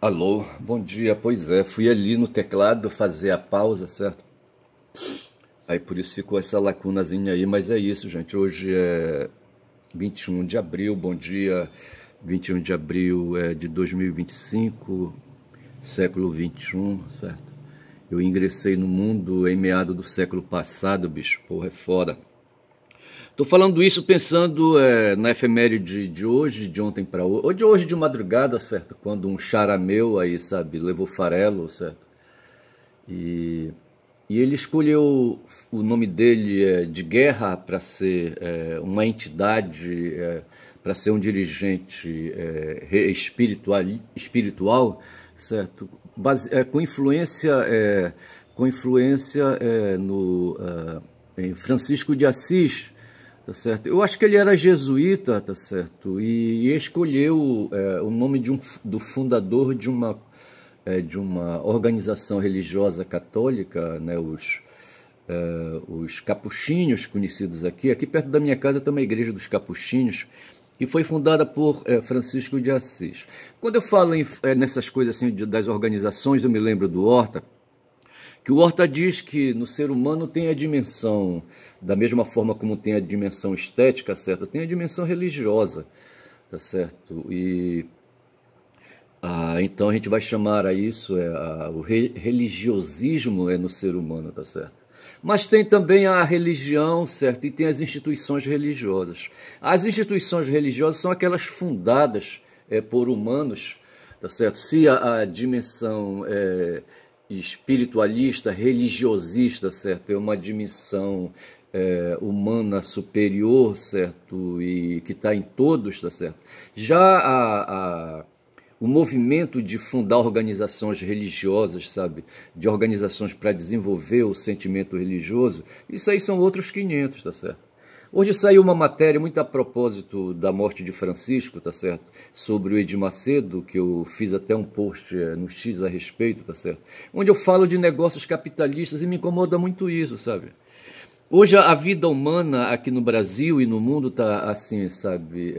Alô, bom dia. Pois é, fui ali no teclado fazer a pausa, certo? Aí por isso ficou essa lacunazinha aí, mas é isso, gente. Hoje é 21 de abril, bom dia. 21 de abril de 2025, século 21, certo? Eu ingressei no mundo em meado do século passado, bicho. Porra, é foda. Tô falando isso pensando na efeméride de hoje, de ontem para hoje, ou de hoje de madrugada, certo? Quando um xará meu aí, sabe, levou farelo, certo? E, e ele escolheu o nome dele de guerra para ser uma entidade, para ser um dirigente espiritual, certo? Com influência no em Francisco de Assis, tá certo? Eu acho que ele era jesuíta, tá certo? E escolheu o nome do fundador de uma organização religiosa católica, né? Os capuchinhos, conhecidos aqui. Aqui perto da minha casa tem uma igreja dos capuchinhos, que foi fundada por Francisco de Assis. Quando eu falo nessas coisas assim das organizações, eu me lembro do Horta, que o Horta diz que no ser humano tem a dimensão, da mesma forma como tem a dimensão estética, certo? Tem a dimensão religiosa, tá certo? Então a gente vai chamar a isso o religiosismo no ser humano, tá certo? Mas tem também a religião, certo? E tem as instituições religiosas. As instituições religiosas são aquelas fundadas por humanos, tá certo? Se a dimensão espiritualista, religiosista, certo? É uma dimensão humana superior, certo? E que está em todos, tá certo? Já o movimento de fundar organizações religiosas, sabe? De organizações para desenvolver o sentimento religioso, isso aí são outros 500, tá certo? Hoje saiu uma matéria muito a propósito da morte de Francisco, tá certo? Sobre o Edir Macedo, que eu fiz até um post no X a respeito, tá certo? Onde eu falo de negócios capitalistas e me incomoda muito isso, sabe? Hoje a vida humana aqui no Brasil e no mundo está assim, sabe,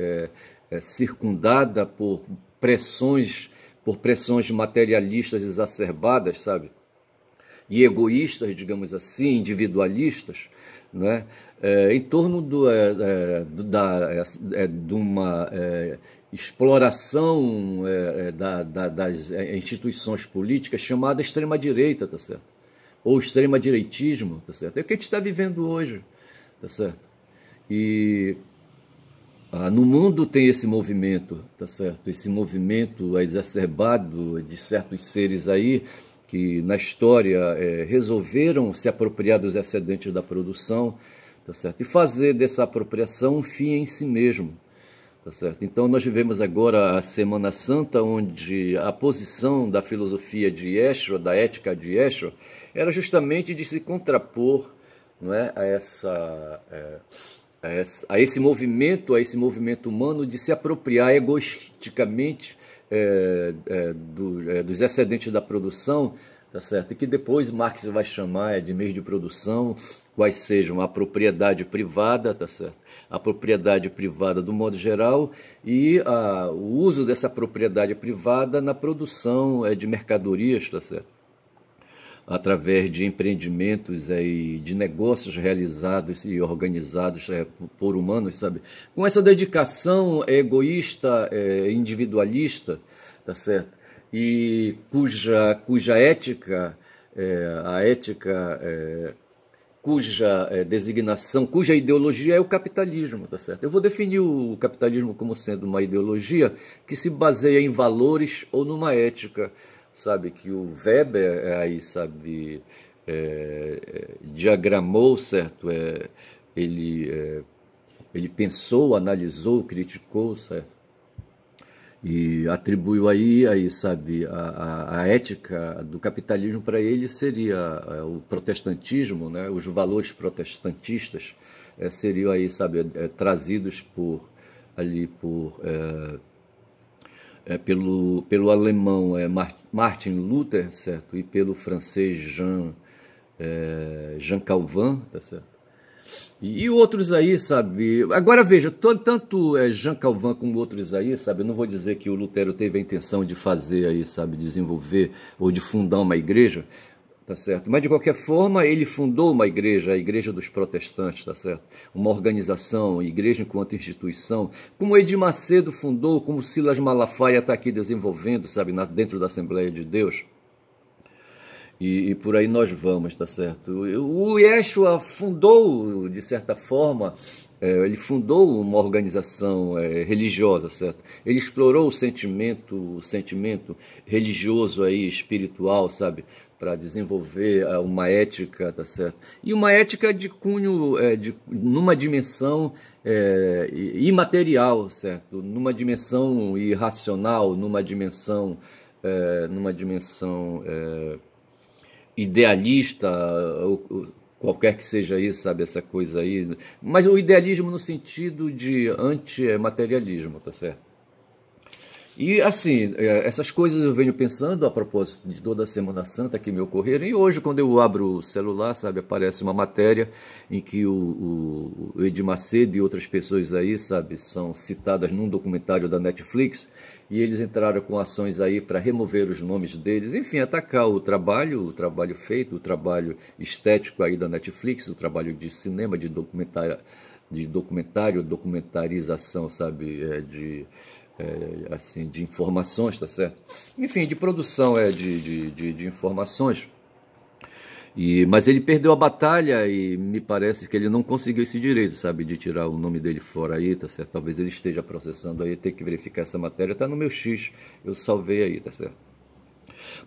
circundada por pressões materialistas exacerbadas, sabe? E egoístas, digamos assim, individualistas, né? Em torno de uma exploração das instituições políticas chamada extrema-direita, tá certo? Ou extrema-direitismo, tá certo? É o que a gente está vivendo hoje, tá certo? E no mundo tem esse movimento, tá certo? Esse movimento exacerbado de certos seres aí que na história resolveram se apropriar dos excedentes da produção, tá certo? E fazer dessa apropriação um fim em si mesmo, tá certo? Então nós vivemos agora a Semana Santa, onde a posição da filosofia de Yeshua, da ética de Yeshua, era justamente de se contrapor, não é, a esse movimento humano de se apropriar egoisticamente dos excedentes da produção, tá certo? E que depois Marx vai chamar de meios de produção, quais sejam a propriedade privada, tá certo? A propriedade privada do modo geral e o uso dessa propriedade privada na produção de mercadorias, tá certo? Através de empreendimentos e de negócios realizados e organizados por humanos, sabe? Com essa dedicação egoísta, individualista, tá certo? E cuja ética, cuja designação, cuja ideologia é o capitalismo, tá certo? Eu vou definir o capitalismo como sendo uma ideologia que se baseia em valores ou numa ética, sabe, que o Weber aí, sabe, diagramou, certo? Ele pensou, analisou, criticou, certo? E atribuiu aí sabe, a ética do capitalismo para ele seria o protestantismo, né? Os valores protestantistas seriam aí, sabe, trazidos pelo alemão Martin Luther, certo? E pelo francês Jean Calvin, tá certo? E outros aí, sabe? Agora veja, tanto Jean Calvin como outros aí, sabe? Eu não vou dizer que o Lutero teve a intenção de fazer aí, sabe? Desenvolver ou de fundar uma igreja, tá certo? Mas de qualquer forma, ele fundou uma igreja, a Igreja dos Protestantes, tá certo? Uma organização, igreja enquanto instituição, como Edir Macedo fundou, como Silas Malafaia está aqui desenvolvendo, sabe? Dentro da Assembleia de Deus. E por aí nós vamos, tá certo? O Yeshua fundou, de certa forma, ele fundou uma organização religiosa, certo? Ele explorou o sentimento religioso aí, espiritual, sabe? Para desenvolver uma ética, tá certo? E uma ética de cunho, numa dimensão imaterial, certo? Numa dimensão irracional, numa dimensão idealista, qualquer que seja isso, sabe, essa coisa aí. Mas o idealismo no sentido de antimaterialismo, tá certo? E assim, essas coisas eu venho pensando a propósito de toda a Semana Santa que me ocorreram. E hoje, quando eu abro o celular, sabe, aparece uma matéria em que o Edir Macedo e outras pessoas aí, sabe, são citadas num documentário da Netflix. E eles entraram com ações aí para remover os nomes deles, enfim, atacar o trabalho feito, o trabalho estético aí da Netflix, o trabalho de cinema, de documentarização, sabe, assim, de informações, tá certo? Enfim, de produção de informações. Mas ele perdeu a batalha e me parece que ele não conseguiu esse direito, sabe, de tirar o nome dele fora aí, tá certo? Talvez ele esteja processando aí, tem que verificar essa matéria, tá no meu X, eu salvei aí, tá certo?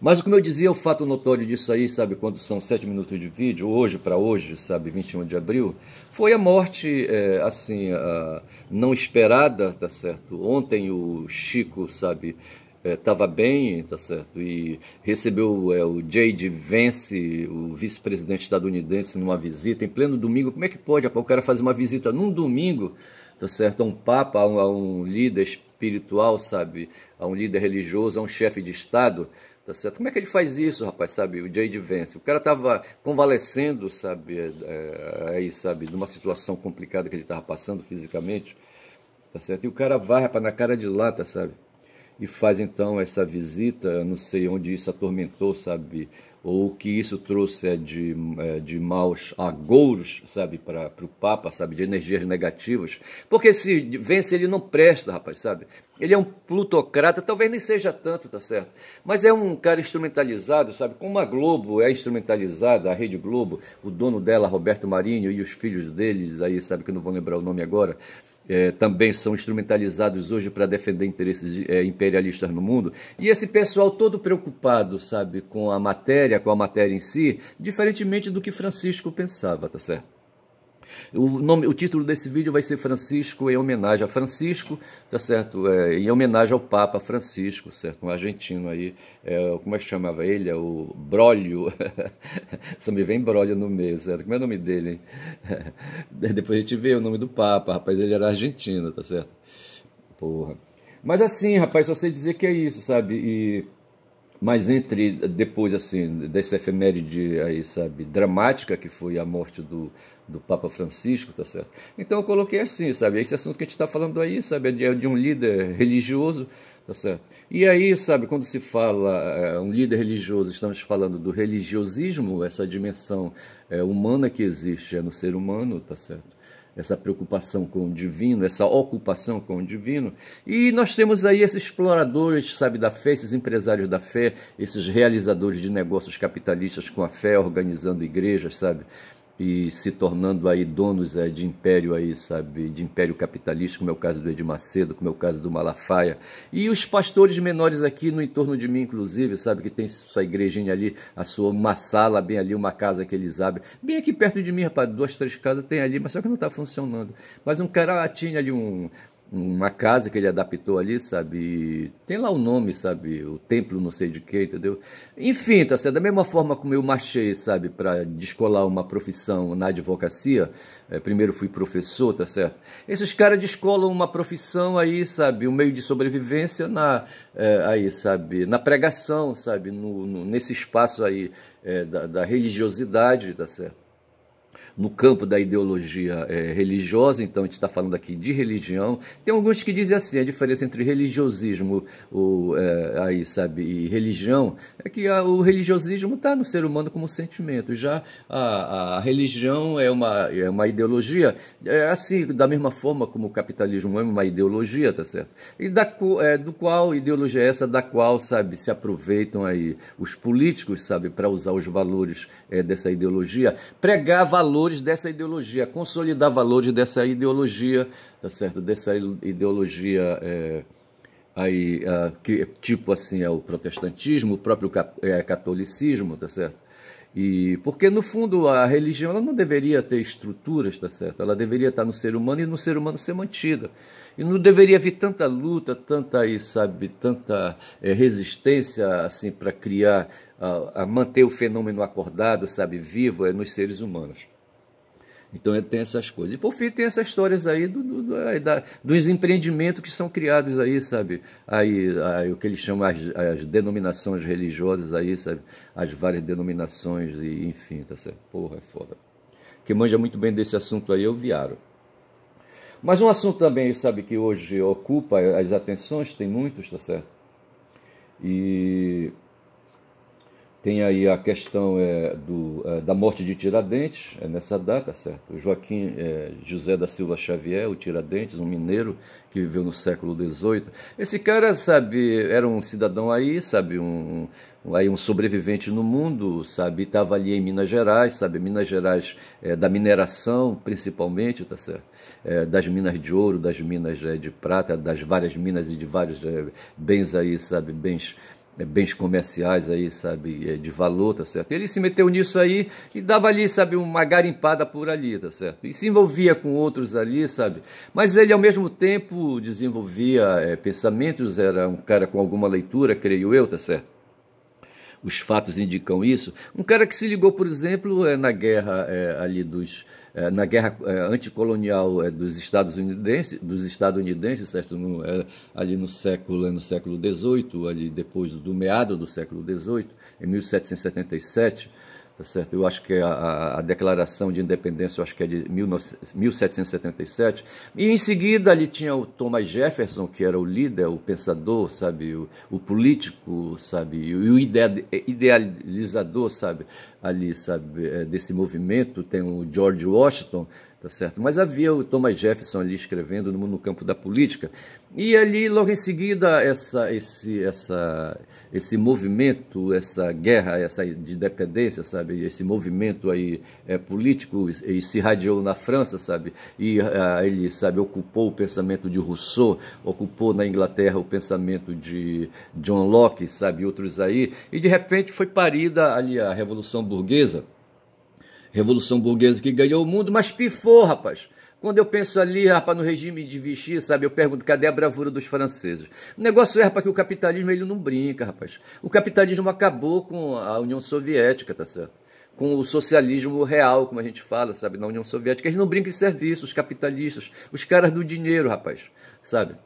Mas como eu dizia, o fato notório disso aí, sabe, quando são 7 minutos de vídeo, hoje para hoje, sabe, 21 de abril, foi a morte, assim, não esperada, tá certo? Ontem o Chico, sabe, estava bem, tá certo? E recebeu o J.D. Vance, o vice-presidente estadunidense, numa visita em pleno domingo. Como é que pode, rapaz, o cara fazer uma visita num domingo, tá certo? A um papa, a um líder espiritual, sabe? A um líder religioso, a um chefe de Estado, tá certo? Como é que ele faz isso, rapaz, sabe? O J.D. Vance. O cara estava convalescendo, sabe? Aí, sabe? De uma situação complicada que ele estava passando fisicamente, tá certo? E o cara vai, rapaz, na cara de lata, sabe? E faz então essa visita, eu não sei onde isso atormentou, sabe, ou o que isso trouxe de maus agouros, sabe, para o Papa, sabe, de energias negativas, porque se Vence ele não presta, rapaz, sabe, ele é um plutocrata, talvez nem seja tanto, tá certo, mas é um cara instrumentalizado, sabe, como a Globo é instrumentalizada, a Rede Globo, o dono dela, Roberto Marinho, e os filhos deles aí, sabe, que eu não vou lembrar o nome agora, também são instrumentalizados hoje para defender interesses imperialistas no mundo. E esse pessoal todo preocupado, sabe, com a matéria em si, diferentemente do que Francisco pensava, tá certo? O título desse vídeo vai ser Francisco em homenagem a Francisco, tá certo? Em homenagem ao Papa Francisco, certo? Um argentino aí, como é que chamava ele? O Brólio, só me vem Brólio no meio, certo? Como é o nome dele, hein? Depois a gente vê o nome do Papa, rapaz, ele era argentino, tá certo? Porra. Mas assim, rapaz, só sei dizer que é isso, sabe? Mas depois, assim, dessa efeméride aí, sabe, dramática, que foi a morte do Papa Francisco, tá certo? Então eu coloquei assim, sabe, esse assunto que a gente está falando aí, sabe, é de um líder religioso, tá certo? E aí, sabe, quando se fala um líder religioso, estamos falando do religiosismo, essa dimensão humana que existe no ser humano, tá certo? Essa preocupação com o divino, essa ocupação com o divino. E nós temos aí esses exploradores, sabe, da fé, esses empresários da fé, esses realizadores de negócios capitalistas com a fé, organizando igrejas, sabe, e se tornando aí donos de império aí, sabe, de império capitalista, como é o caso do Edir Macedo, como é o caso do Malafaia, e os pastores menores aqui no entorno de mim, inclusive, sabe, que tem sua igrejinha ali, uma sala bem ali, uma casa que eles abrem, bem aqui perto de mim, rapaz, 2, 3 casas tem ali, mas só que não está funcionando, mas um cara tinha ali uma casa que ele adaptou ali, sabe, tem lá o nome, sabe, o templo não sei de quê, entendeu? Enfim, tá certo, da mesma forma como eu marchei, sabe, para descolar uma profissão na advocacia, primeiro fui professor, tá certo? Esses caras descolam uma profissão aí, sabe, um meio de sobrevivência aí, sabe, na pregação, sabe, nesse espaço aí da religiosidade, tá certo? no campo da ideologia religiosa. Então a gente está falando aqui de religião. Tem alguns que dizem assim, a diferença entre religiosismo aí, sabe, e religião é que o religiosismo está no ser humano como sentimento. Já a religião é uma ideologia, assim, da mesma forma como o capitalismo é uma ideologia, tá certo? E do qual ideologia é essa, da qual, sabe, se aproveitam aí os políticos, sabe, para usar os valores dessa ideologia, pregar valores dessa ideologia, consolidar valores dessa ideologia, tá certo? Dessa ideologia aí, que tipo assim é o protestantismo, o próprio catolicismo, tá certo? E porque no fundo a religião ela não deveria ter estruturas, tá certo? Ela deveria estar no ser humano e no ser humano ser mantida. E não deveria haver tanta luta, tanta aí, sabe, tanta resistência assim para criar, a manter o fenômeno acordado, sabe, vivo nos seres humanos. Então ele tem essas coisas. E por fim tem essas histórias aí dos empreendimentos que são criados aí, sabe? Aí o que eles chamam as denominações religiosas aí, sabe? As várias denominações e enfim, tá certo? Porra, é foda. Quem manja muito bem desse assunto aí é o Viaro. Mas um assunto também, sabe, que hoje ocupa as atenções, tem muitos, tá certo? E tem aí a questão da morte de Tiradentes, nessa data, certo? O Joaquim José da Silva Xavier, o Tiradentes, um mineiro que viveu no século XVIII. Esse cara, sabe, era um cidadão aí, sabe, um sobrevivente no mundo, sabe, estava ali em Minas Gerais, sabe, Minas Gerais da mineração, principalmente, tá certo? Das minas de ouro, das minas de prata, das várias minas e de vários bens aí, sabe, bens comerciais aí, sabe, de valor, tá certo? Ele se meteu nisso aí e dava ali, sabe, uma garimpada por ali, tá certo? E se envolvia com outros ali, sabe? Mas ele, ao mesmo tempo, desenvolvia pensamentos, era um cara com alguma leitura, creio eu, tá certo? Os fatos indicam isso. Um cara que se ligou, por exemplo, na guerra na guerra anticolonial dos estadunidenses, certo? Ali no século XVIII, ali depois do meado do século XVIII, em 1777. Tá certo? Eu acho que a Declaração de Independência, eu acho que é de 1777. E em seguida ali tinha o Thomas Jefferson, que era o líder, o pensador, sabe, o político, sabe, e o idealizador, sabe, ali, sabe, desse movimento. Tem o George Washington, tá certo? Mas havia o Thomas Jefferson ali escrevendo no campo da política. E ali, logo em seguida, esse movimento, essa guerra, essa de independência, sabe, esse movimento aí político e se irradiou na França, sabe, e ele, sabe, ocupou o pensamento de Rousseau, ocupou na Inglaterra o pensamento de John Locke, sabe, e outros aí, e de repente foi parida ali a Revolução Burguesa que ganhou o mundo, mas pifou, rapaz. Quando eu penso ali, rapaz, no regime de Vichy, sabe, eu pergunto, cadê a bravura dos franceses? O negócio rapaz, que o capitalismo, ele não brinca, rapaz. O capitalismo acabou com a União Soviética, tá certo? Com o socialismo real, como a gente fala, sabe, na União Soviética. Eles não brincam em serviço, os capitalistas, os caras do dinheiro, rapaz, sabe?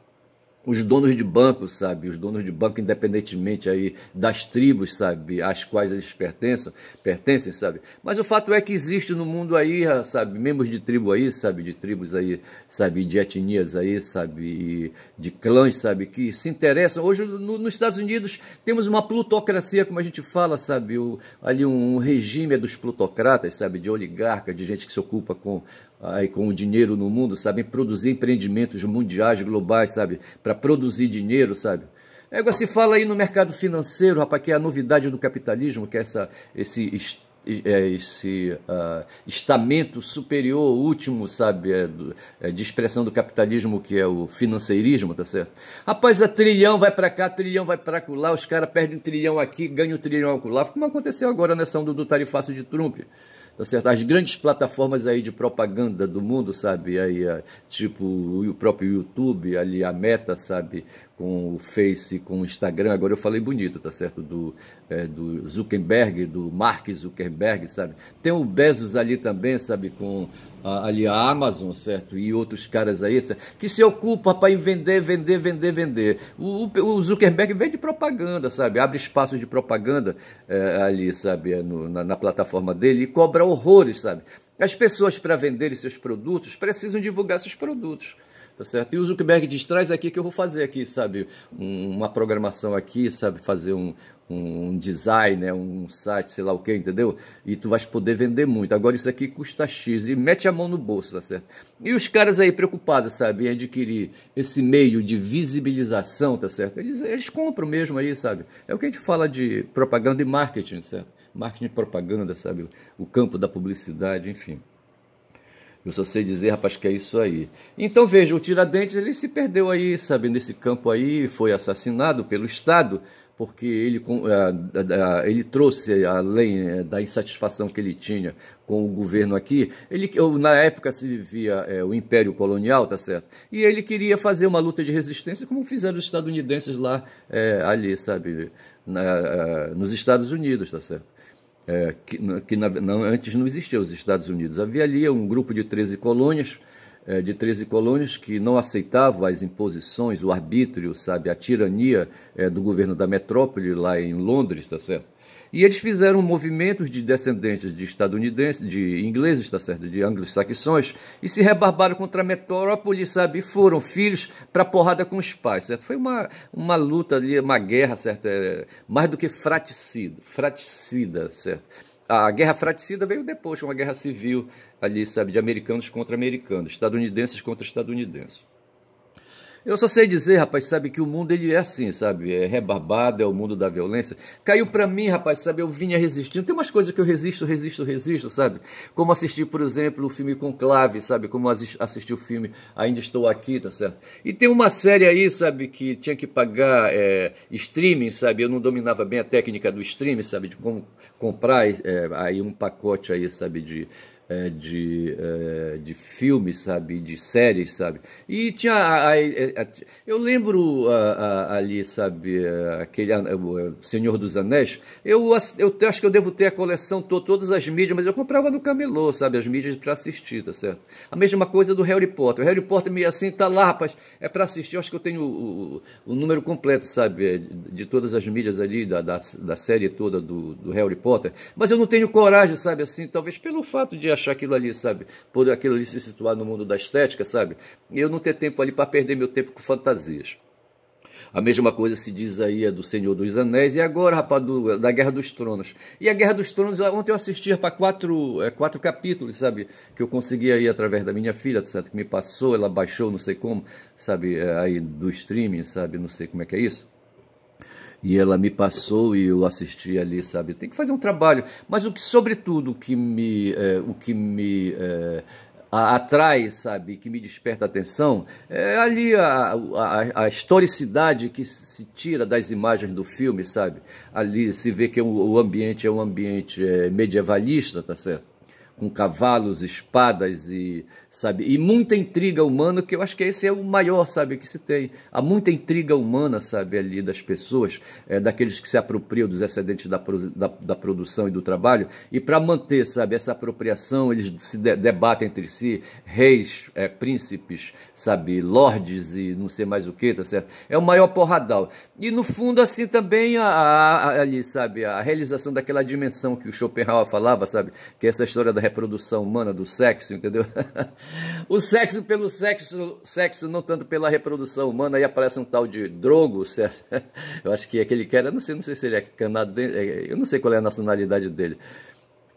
Os donos de banco, sabe, os donos de banco, independentemente aí das tribos, sabe, às quais eles pertencem, sabe, mas o fato é que existe no mundo aí, sabe, membros de tribo aí, sabe, de tribos aí, sabe, de etnias aí, sabe, e de clãs, sabe, que se interessam. Hoje, nos Estados Unidos, temos uma plutocracia, como a gente fala, sabe, ali um regime dos plutocratas, sabe, de oligarca, de gente que se ocupa com o dinheiro no mundo, sabe, produzir empreendimentos mundiais, globais, sabe, para produzir dinheiro, sabe. Se fala aí no mercado financeiro, rapaz, que é a novidade do capitalismo, que é esse estamento superior, último, sabe, de expressão do capitalismo, que é o financeirismo, tá certo? Rapaz, a trilhão vai para cá, trilhão vai para lá, os caras perdem trilhão aqui, ganham trilhão acolá, como aconteceu agora nessa onda do tarifácio de Trump. Tá certo? As grandes plataformas aí de propaganda do mundo, sabe, aí, tipo o próprio YouTube, ali a Meta, sabe, com o Face, com o Instagram, agora eu falei bonito, tá certo, do Zuckerberg, do Mark Zuckerberg, sabe, tem o Bezos ali também, sabe, com ali a Amazon, certo, e outros caras aí, certo? Que se ocupam para vender. O Zuckerberg vende propaganda, sabe, abre espaços de propaganda ali, sabe, na plataforma dele e cobra horrores, sabe. As pessoas, para venderem seus produtos, precisam divulgar seus produtos. Tá certo? E o Zuckerberg diz, traz aqui que eu vou fazer aqui, sabe, uma programação aqui, sabe, fazer um design, né, um site, sei lá o que, entendeu? E tu vais poder vender muito. Agora isso aqui custa X e mete a mão no bolso, tá certo? E os caras aí preocupados, sabe, em adquirir esse meio de visibilização, tá certo? Eles compram mesmo aí, sabe? É o que a gente fala de propaganda e marketing, certo? Marketing e propaganda, sabe? O campo da publicidade, enfim. Eu só sei dizer, rapaz, que é isso aí. Então, veja, o Tiradentes, ele se perdeu aí, sabe, nesse campo aí, foi assassinado pelo Estado, porque ele trouxe, além da insatisfação que ele tinha com o governo aqui, na época se vivia o Império Colonial, tá certo? E ele queria fazer uma luta de resistência, como fizeram os estadunidenses lá, ali, sabe, nos Estados Unidos, tá certo? Antes não existiam os Estados Unidos. Havia ali um grupo de 13 colônias, que não aceitavam as imposições, o arbítrio, sabe, a tirania do governo da metrópole lá em Londres, tá certo? E eles fizeram movimentos de descendentes de estadunidenses, de ingleses, tá certo, de anglo-saxões, e se rebarbaram contra a metrópole, sabe, e foram filhos para porrada com os pais, certo? Foi uma luta ali, uma guerra, certo? Mais do que fratricida, certo? A guerra fratricida veio depois, uma guerra civil ali, sabe, de americanos contra americanos, estadunidenses contra estadunidenses. Eu só sei dizer, rapaz, sabe, que o mundo ele é assim, sabe, é rebarbado, é o mundo da violência. Caiu pra mim, rapaz, sabe, eu vinha resistindo. Tem umas coisas que eu resisto, sabe? Como assistir, por exemplo, o filme Conclave, sabe? Como assistir o filme Ainda Estou Aqui, tá certo? E tem uma série aí, sabe, que tinha que pagar streaming, sabe? Eu não dominava bem a técnica do streaming, sabe? De como comprar aí um pacote aí, sabe, de filmes, sabe, de séries, sabe, e tinha, eu lembro ali, sabe, aquele Senhor dos Anéis, eu acho que eu devo ter a coleção, todas as mídias, mas eu comprava no camelô, sabe, as mídias para assistir, tá certo? A mesma coisa do Harry Potter, o Harry Potter meio assim, tá lá, rapaz, é para assistir, eu acho que eu tenho o número completo, sabe, de todas as mídias ali, da série toda do Harry Potter, mas eu não tenho coragem, sabe, assim, talvez pelo fato de achar aquilo ali, sabe, por aquilo ali se situar no mundo da estética, sabe, e eu não ter tempo ali para perder meu tempo com fantasias. A mesma coisa se diz aí do Senhor dos Anéis, e agora, rapaz, da Guerra dos Tronos. E a Guerra dos Tronos, ontem eu assisti para quatro capítulos, sabe, que eu consegui aí através da minha filha, certo, que me passou, ela baixou, não sei como, sabe, aí do streaming, sabe, não sei como é que é isso. E ela me passou e eu assisti ali, sabe? Tem que fazer um trabalho. Mas sobretudo, o que me atrai, sabe? Que me desperta a atenção é ali a historicidade que se tira das imagens do filme, sabe? Ali se vê que o ambiente é um ambiente medievalista, tá certo? Com cavalos, espadas e, sabe, e muita intriga humana, que eu acho que esse é o maior, sabe, que se tem. Há muita intriga humana, sabe, ali das pessoas, daqueles que se apropriam dos excedentes da produção e do trabalho, e para manter, sabe, essa apropriação, eles se debatem entre si, reis, príncipes, sabe, lordes e não sei mais o que, tá certo? É o maior porradal. E no fundo, assim, também ali, sabe, a realização daquela dimensão que o Schopenhauer falava, sabe, que é essa história da reprodução humana, do sexo, entendeu? O sexo pelo sexo, não tanto pela reprodução humana. Aí aparece um tal de Drogo, certo? Eu acho que aquele cara, eu não sei se ele é canadense, eu não sei qual é a nacionalidade dele.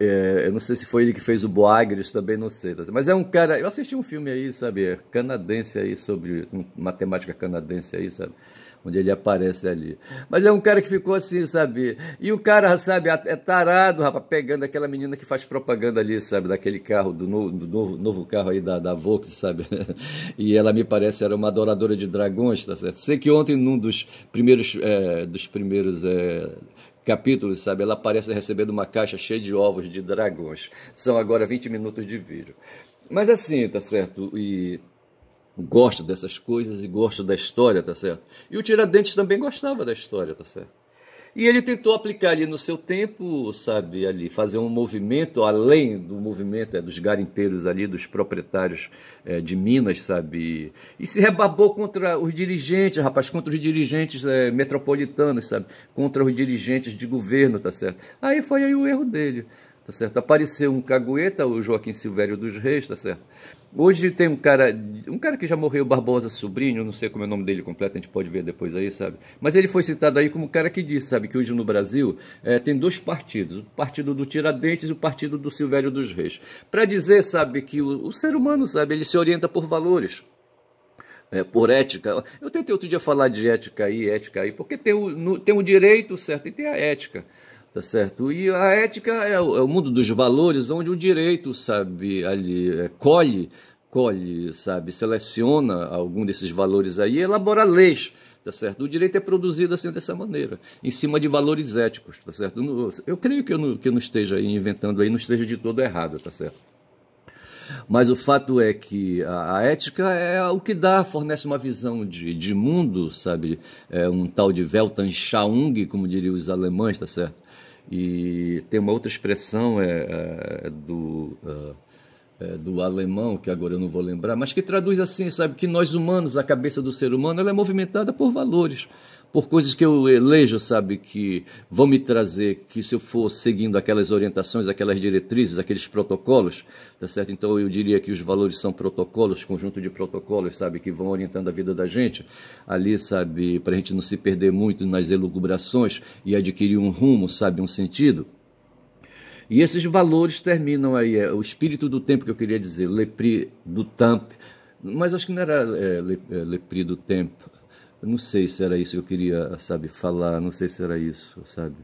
Eu não sei se foi ele que fez o Boagrius, também não sei. Mas é um cara, eu assisti um filme aí, sabe, canadense aí, sobre matemática canadense aí, sabe, onde ele aparece ali. Mas é um cara que ficou assim, sabe, e o cara, sabe, é tarado, rapaz, pegando aquela menina que faz propaganda ali, sabe, daquele carro, do novo carro aí da Volks, sabe, e ela me parece era uma adoradora de dragões, tá certo? Sei que ontem, num dos primeiros capítulos, sabe, ela aparece recebendo uma caixa cheia de ovos de dragões. São agora 20 minutos de vídeo. Mas assim, tá certo, e gosto dessas coisas e gosto da história, tá certo? E o Tiradentes também gostava da história, tá certo? E ele tentou aplicar ali no seu tempo, sabe, ali, fazer um movimento, além do movimento dos garimpeiros ali, dos proprietários de Minas, sabe, e se rebabou contra os dirigentes, rapaz, contra os dirigentes metropolitanos, sabe, contra os dirigentes de governo, tá certo? Aí foi aí o erro dele. tá certo? Apareceu um cagueta, o Joaquim Silvério dos Reis, tá certo? Hoje tem um cara que já morreu, Barbosa Sobrinho, não sei como é o nome dele completo, a gente pode ver depois aí, sabe? Mas ele foi citado aí como um cara que disse, sabe, que hoje no Brasil tem dois partidos, o partido do Tiradentes e o partido do Silvério dos Reis. Para dizer, sabe, que o ser humano, sabe, ele se orienta por valores. Por ética. Eu tentei outro dia falar de ética aí, porque tem o direito, certo, e tem a ética, tá certo? E a ética é o mundo dos valores, onde o direito, sabe, ali colhe, sabe, seleciona algum desses valores aí e elabora leis, tá certo? O direito é produzido assim dessa maneira, em cima de valores éticos, tá certo? Eu creio que eu não esteja aí inventando aí, não esteja de todo errado, tá certo? Mas o fato é que a ética é o que fornece uma visão de mundo, sabe? É um tal de Weltanschauung, como diriam os alemães, tá certo? E tem uma outra expressão do alemão, que agora eu não vou lembrar, mas que traduz assim, sabe? Que nós humanos, a cabeça do ser humano, ela é movimentada por valores, por coisas que eu elejo, sabe, que vão me trazer, que se eu for seguindo aquelas orientações, aquelas diretrizes, aqueles protocolos, tá certo? Então eu diria que os valores são protocolos, conjunto de protocolos, sabe, que vão orientando a vida da gente, ali, sabe, para a gente não se perder muito nas elucubrações e adquirir um rumo, sabe, um sentido. E esses valores terminam aí, o espírito do tempo que eu queria dizer, l'esprit du temps, mas acho que não era l'esprit du tempo. Não sei se era isso que eu queria, sabe, falar, não sei se era isso, sabe?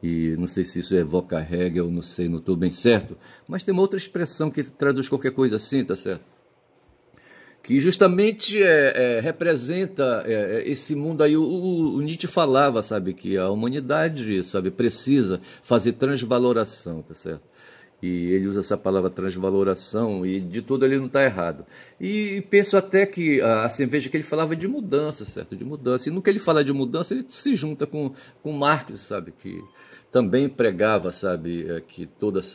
E não sei se isso evoca Hegel, não sei, não estou bem certo. Mas tem uma outra expressão que traduz qualquer coisa assim, tá certo? Que justamente representa esse mundo aí. O Nietzsche falava, sabe, que a humanidade, sabe, precisa fazer transvaloração, tá certo? E ele usa essa palavra transvaloração e de tudo ele não está errado. E penso até que, assim, veja que ele falava de mudança, certo? De mudança. E no que ele fala de mudança, ele se junta com Marx, sabe? Que também pregava, sabe, que todos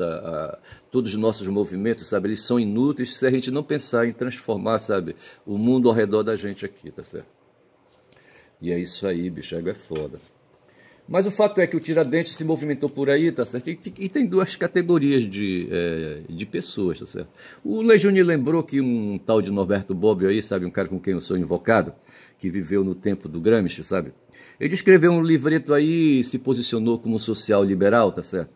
os nossos movimentos, sabe, eles são inúteis se a gente não pensar em transformar, sabe, o mundo ao redor da gente aqui, tá certo? E é isso aí, bicho, é foda. Mas o fato é que o Tiradentes se movimentou por aí, tá certo? E tem duas categorias de pessoas, tá certo? O Legione lembrou que um tal de Norberto Bobbio aí, sabe, um cara com quem eu sou invocado, que viveu no tempo do Gramsci, sabe? Ele escreveu um livreto aí e se posicionou como social-liberal, tá certo?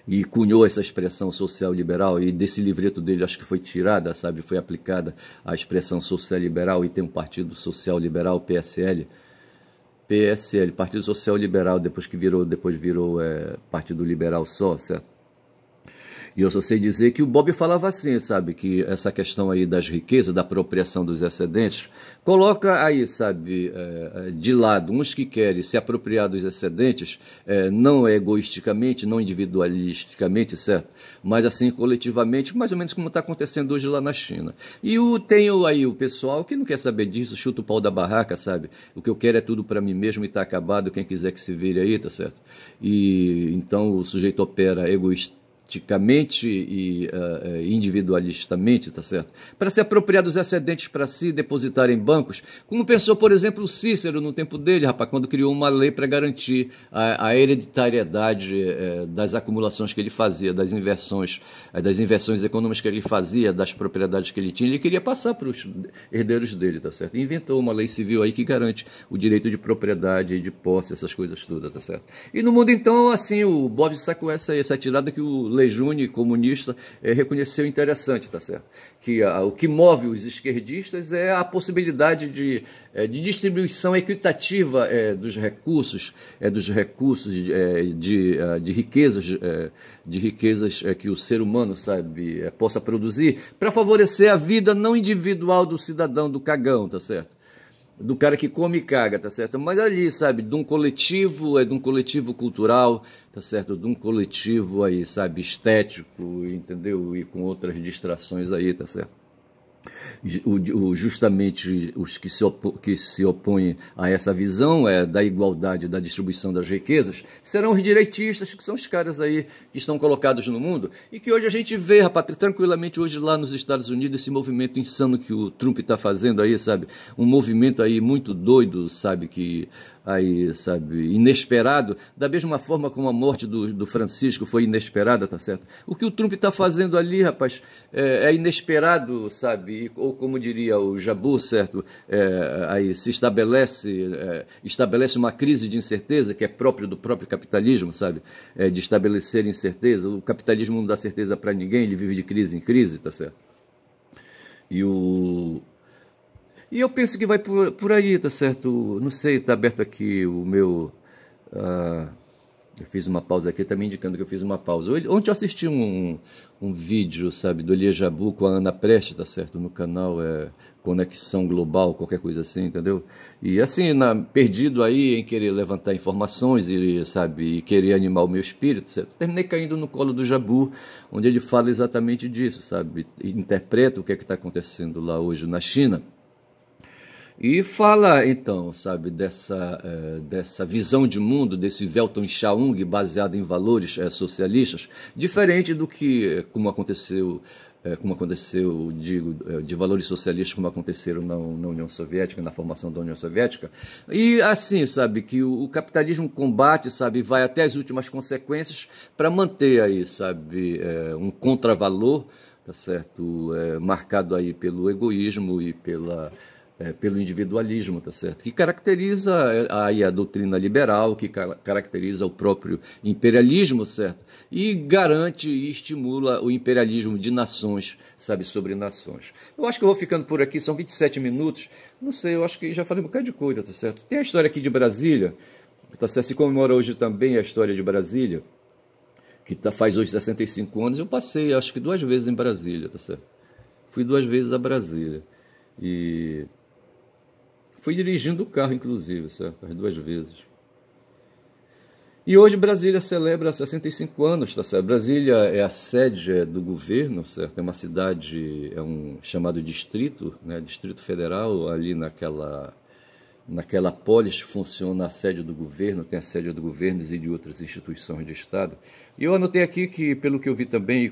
E cunhou essa expressão social-liberal, e desse livreto dele acho que foi tirada, sabe? Foi aplicada a expressão social-liberal, e tem um partido social-liberal, PSL, Partido Social Liberal, depois virou Partido Liberal só, certo? E eu só sei dizer que o Bob falava assim, sabe, que essa questão aí das riquezas, da apropriação dos excedentes, coloca aí, sabe, de lado uns que querem se apropriar dos excedentes, não egoisticamente, não individualisticamente, certo? Mas assim coletivamente, mais ou menos como está acontecendo hoje lá na China. E tem aí o pessoal que não quer saber disso, chuta o pau da barraca, sabe? O que eu quero é tudo para mim mesmo e está acabado, quem quiser que se vire aí, tá certo? E então o sujeito opera egoísta, e individualistamente, tá certo? Para se apropriar dos excedentes para si, depositar em bancos, como pensou, por exemplo, o Cícero no tempo dele, rapaz, quando criou uma lei para garantir a hereditariedade das acumulações que ele fazia, das inversões econômicas que ele fazia, das propriedades que ele tinha, ele queria passar para os herdeiros dele, tá certo? E inventou uma lei civil aí que garante o direito de propriedade e de posse, essas coisas todas, tá certo? E no mundo, então, assim, o Bob sacou essa tirada que o Lejeune, comunista, reconheceu interessante, tá certo? Que o que move os esquerdistas é a possibilidade de distribuição equitativa dos recursos de riquezas que o ser humano, sabe, possa produzir para favorecer a vida não individual do cidadão, do cagão, tá certo? Do cara que come e caga, tá certo? Mas ali, sabe, de um coletivo cultural, tá certo? De um coletivo aí, sabe, estético, entendeu? E com outras distrações aí, tá certo? Justamente os que se opõem a essa visão da igualdade, da distribuição das riquezas, serão os direitistas, que são os caras aí que estão colocados no mundo, e que hoje a gente vê, rapaz, tranquilamente hoje lá nos Estados Unidos, esse movimento insano que o Trump está fazendo aí, sabe? Um movimento aí muito doido, sabe, que aí, sabe, inesperado, da mesma forma como a morte do Francisco foi inesperada, tá certo? O que o Trump está fazendo ali, rapaz, é inesperado, sabe? Ou como diria o Jabu, certo? Aí se estabelece uma crise de incerteza que é próprio do próprio capitalismo, sabe? De estabelecer incerteza. O capitalismo não dá certeza para ninguém, ele vive de crise em crise, tá certo? E eu penso que vai por aí, tá certo? Não sei, tá aberto aqui o meu. Eu fiz uma pausa aqui, tá me indicando que eu fiz uma pausa. Ontem eu assisti um vídeo, sabe, do Elia Jabu com a Ana Preste, tá certo? No canal Conexão Global, qualquer coisa assim, entendeu? E assim, perdido aí em querer levantar informações e, sabe, e querer animar o meu espírito, certo? Terminei caindo no colo do Jabu, onde ele fala exatamente disso, sabe? Interpreta o que é que está acontecendo lá hoje na China. E fala, então, sabe, dessa visão de mundo, desse Welton Shaung baseado em valores socialistas, diferente do que, como aconteceu, digo, de valores socialistas como aconteceram na União Soviética, na formação da União Soviética. E assim, sabe, que o capitalismo combate, sabe, vai até as últimas consequências para manter aí, sabe, um contravalor, tá certo, marcado aí pelo egoísmo e pelo individualismo, tá certo? Que caracteriza aí a doutrina liberal, que caracteriza o próprio imperialismo, certo? E garante e estimula o imperialismo de nações, sabe, sobre nações. Eu acho que eu vou ficando por aqui, são 27 minutos, não sei, eu acho que já falei um bocado de coisa, tá certo? Tem a história aqui de Brasília, tá certo? Se comemora hoje também a história de Brasília, que faz hoje 65 anos, eu passei, acho que 2 vezes em Brasília, tá certo? Fui 2 vezes a Brasília, e fui dirigindo o carro, inclusive, certo? As 2 vezes. E hoje Brasília celebra 65 anos, tá certo? Brasília é a sede do governo, certo? É uma cidade, é um chamado distrito, né? Distrito Federal, ali naquela polis funciona a sede do governo, tem a sede do governo e de outras instituições de Estado. E eu anotei aqui que, pelo que eu vi também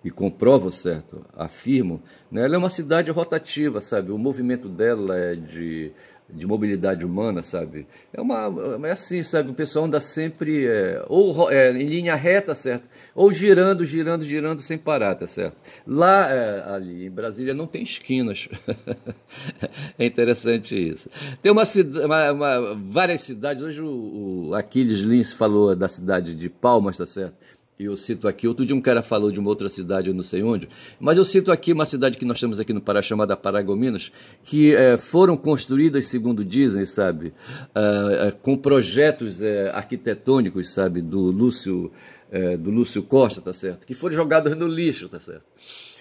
e comprovo, certo, afirmo, né, ela é uma cidade rotativa, sabe, o movimento dela é de mobilidade humana, sabe, é assim, sabe, o pessoal anda sempre em linha reta, certo, ou girando sem parar, tá certo. Lá, ali em Brasília, não tem esquinas, é interessante isso. Tem várias cidades, hoje o Aquiles Lins falou da cidade de Palmas, tá certo, eu cito aqui, outro dia um cara falou de uma outra cidade, eu não sei onde, mas eu cito aqui uma cidade que nós temos aqui no Pará, chamada Paragominas, que foram construídas, segundo dizem, sabe, com projetos arquitetônicos, sabe, do Lúcio Costa, tá certo, que foram jogados no lixo, tá certo.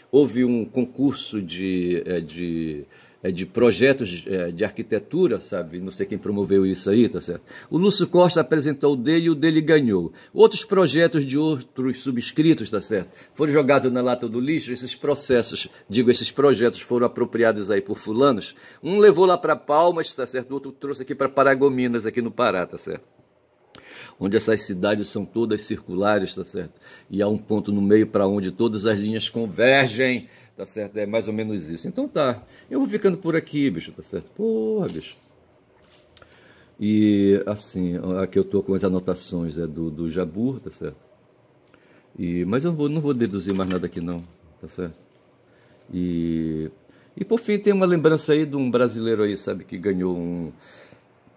Houve um concurso de projetos de arquitetura, sabe? Não sei quem promoveu isso aí, tá certo? O Lúcio Costa apresentou o dele e o dele ganhou. Outros projetos de outros subscritos, tá certo? Foram jogados na lata do lixo, esses projetos foram apropriados aí por fulanos. Um levou lá para Palmas, tá certo? O outro trouxe aqui para Paragominas, aqui no Pará, tá certo? Onde essas cidades são todas circulares, tá certo? E há um ponto no meio para onde todas as linhas convergem, tá certo? É mais ou menos isso. Então tá, eu vou ficando por aqui, bicho, tá certo? Porra, bicho. E assim, aqui eu tô com as anotações do Jabur, tá certo? Mas eu não vou deduzir mais nada aqui não, tá certo? E por fim tem uma lembrança aí de um brasileiro aí, sabe, que ganhou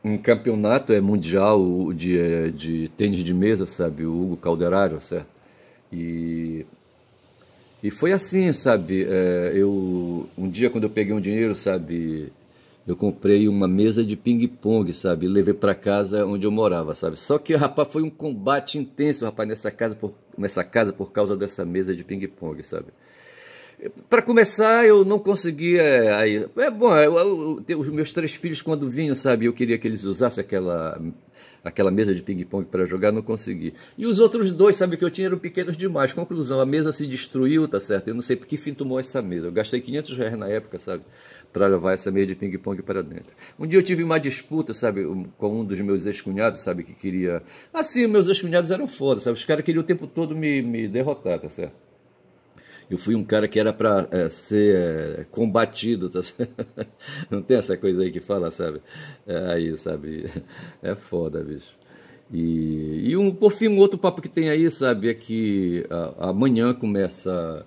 um campeonato mundial de tênis de mesa, sabe, o Hugo Calderaro, certo? E foi assim, sabe, um dia quando eu peguei um dinheiro, sabe, eu comprei uma mesa de ping-pong, sabe, e levei para casa onde eu morava, sabe. Só que, rapaz, foi um combate intenso, rapaz, nessa casa por causa dessa mesa de ping-pong, sabe. Para começar, eu não conseguia. Os meus 3 filhos, quando vinham, sabe, eu queria que eles usassem aquela mesa de ping-pong para jogar, não consegui. E os outros 2, sabe, que eu tinha eram pequenos demais. Conclusão, a mesa se destruiu, tá certo? Eu não sei por que fim tomou essa mesa. Eu gastei R$500 na época, sabe, para levar essa mesa de ping-pong para dentro. Um dia eu tive uma disputa, sabe, com um dos meus ex-cunhados, sabe, que queria. Assim, meus ex-cunhados eram foda, sabe, os caras queriam o tempo todo me derrotar, tá certo? Eu fui um cara que era para ser combatido, tá certo? Não tem essa coisa aí que fala, sabe? Aí, sabe? É foda, bicho. Por fim, um outro papo que tem aí, sabe, é que amanhã começa,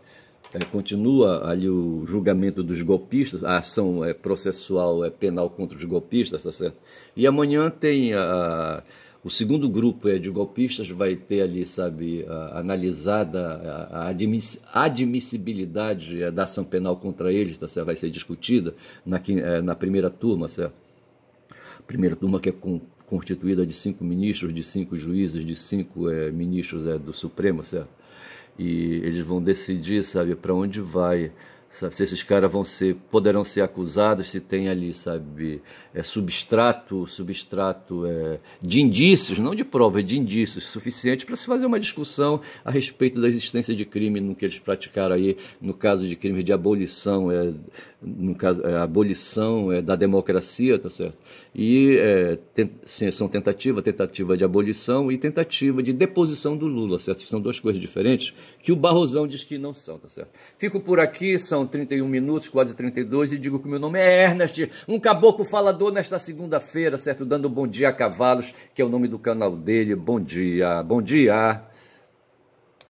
continua ali o julgamento dos golpistas, a ação processual penal contra os golpistas, tá certo? E amanhã tem o segundo grupo de golpistas, vai ter ali, sabe, analisada a admissibilidade da ação penal contra eles, tá certo? Vai ser discutida na primeira turma, certo? Primeira turma que é constituída de 5 ministros, de 5 juízes, de 5 ministros do Supremo, certo? E eles vão decidir, sabe, para onde vai, sabe, se esses caras poderão ser acusados, se tem ali, sabe, substrato de indícios, não de prova, de indícios suficientes para se fazer uma discussão a respeito da existência de crime no que eles praticaram aí, no caso de crime de abolição, no caso, abolição da democracia, tá certo? E são tentativa de abolição e tentativa de deposição do Lula, certo? São duas coisas diferentes que o Barrosão diz que não são, tá certo? Fico por aqui, são 31 minutos, quase 32, e digo que o meu nome é Ernest, um caboclo falador nesta segunda-feira, certo? Dando bom dia a cavalos, que é o nome do canal dele. Bom dia, bom dia.